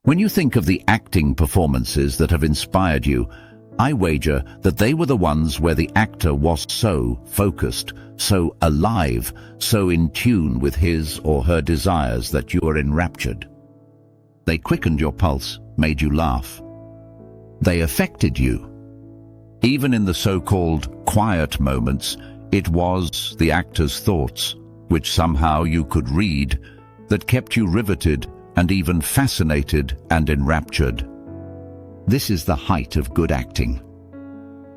When you think of the acting performances that have inspired you, I wager that they were the ones where the actor was so focused, so alive, so in tune with his or her desires that you were enraptured. They quickened your pulse, made you laugh. They affected you. Even in the so-called quiet moments, it was the actor's thoughts, which somehow you could read, that kept you riveted and even fascinated and enraptured. This is the height of good acting.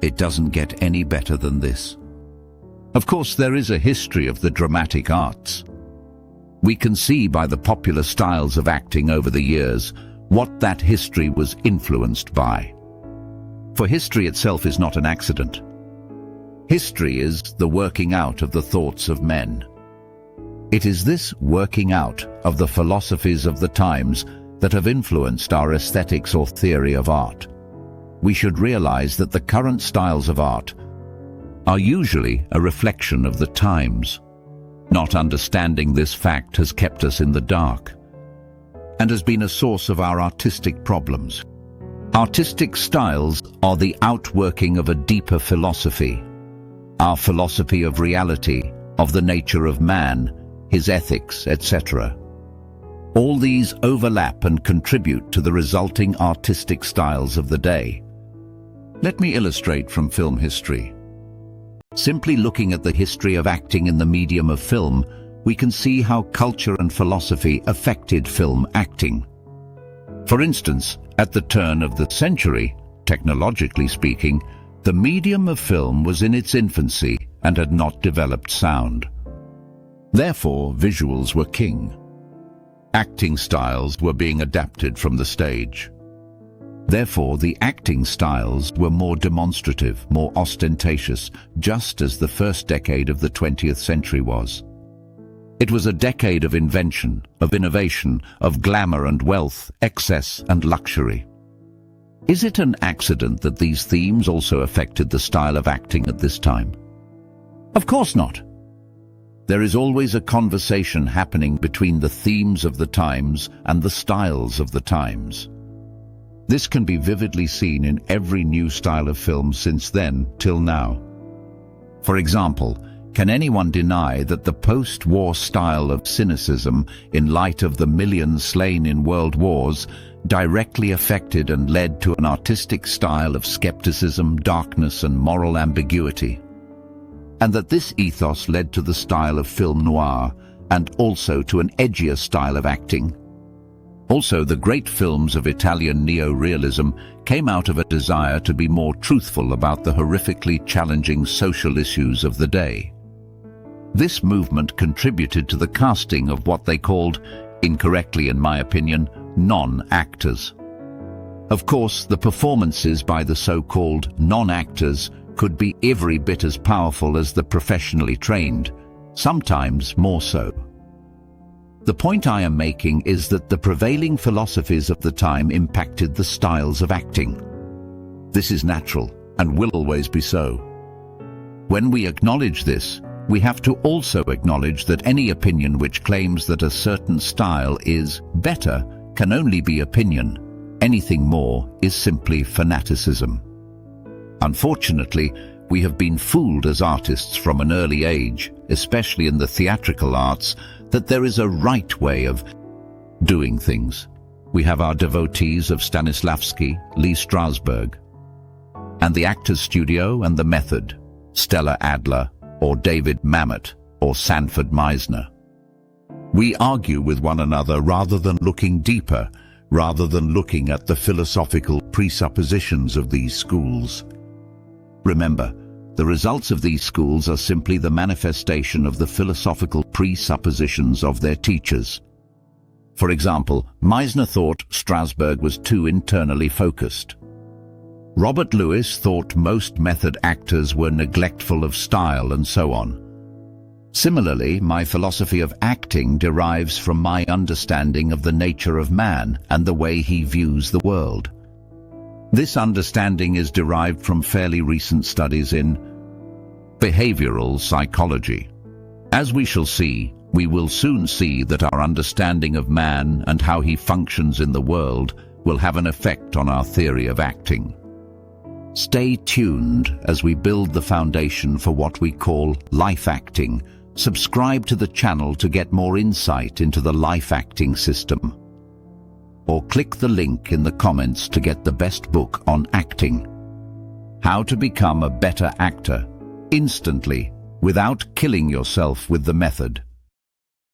It doesn't get any better than this. Of course, there is a history of the dramatic arts. We can see by the popular styles of acting over the years what that history was influenced by. For history itself is not an accident. History is the working out of the thoughts of men. It is this working out of the philosophies of the times that have influenced our aesthetics or theory of art. We should realize that the current styles of art are usually a reflection of the times. Not understanding this fact has kept us in the dark and has been a source of our artistic problems. Artistic styles are the outworking of a deeper philosophy, our philosophy of reality, of the nature of man, his ethics, etc. All these overlap and contribute to the resulting artistic styles of the day. Let me illustrate from film history. Simply looking at the history of acting in the medium of film, we can see how culture and philosophy affected film acting. For instance, at the turn of the century, technologically speaking, the medium of film was in its infancy and had not developed sound. Therefore, visuals were king. Acting styles were being adapted from the stage. Therefore, the acting styles were more demonstrative, more ostentatious, just as the first decade of the 20th century was. It was a decade of invention, of innovation, of glamour and wealth, excess and luxury. Is it an accident that these themes also affected the style of acting at this time? Of course not. There is always a conversation happening between the themes of the times and the styles of the times. This can be vividly seen in every new style of film since then till now. For example, can anyone deny that the post-war style of cynicism, in light of the millions slain in world wars, directly affected and led to an artistic style of skepticism, darkness, and moral ambiguity? And that this ethos led to the style of film noir, and also to an edgier style of acting? Also, the great films of Italian neo-realism came out of a desire to be more truthful about the horrifically challenging social issues of the day. This movement contributed to the casting of what they called, incorrectly in my opinion, non-actors. Of course, the performances by the so-called non-actors could be every bit as powerful as the professionally trained, sometimes more so. The point I am making is that the prevailing philosophies of the time impacted the styles of acting. This is natural and will always be so. When we acknowledge this, we have to also acknowledge that any opinion which claims that a certain style is better can only be opinion. Anything more is simply fanaticism. Unfortunately, we have been fooled as artists from an early age, especially in the theatrical arts, that there is a right way of doing things. We have our devotees of Stanislavski, Lee Strasberg, and the Actors Studio and the Method, Stella Adler, or David Mamet, or Sanford Meisner. We argue with one another rather than looking deeper, rather than looking at the philosophical presuppositions of these schools. Remember, the results of these schools are simply the manifestation of the philosophical presuppositions of their teachers. For example, Meisner thought Strasberg was too internally focused. Robert Lewis thought most method actors were neglectful of style, and so on. Similarly, my philosophy of acting derives from my understanding of the nature of man and the way he views the world. This understanding is derived from fairly recent studies in behavioral psychology. As we shall see, We will soon see that our understanding of man and how he functions in the world will have an effect on our theory of acting. Stay tuned as we build the foundation for what we call life acting. Subscribe to the channel to get more insight into the life acting system. Or click the link in the comments to get the best book on acting. How to become a better actor, instantly, without killing yourself with the method.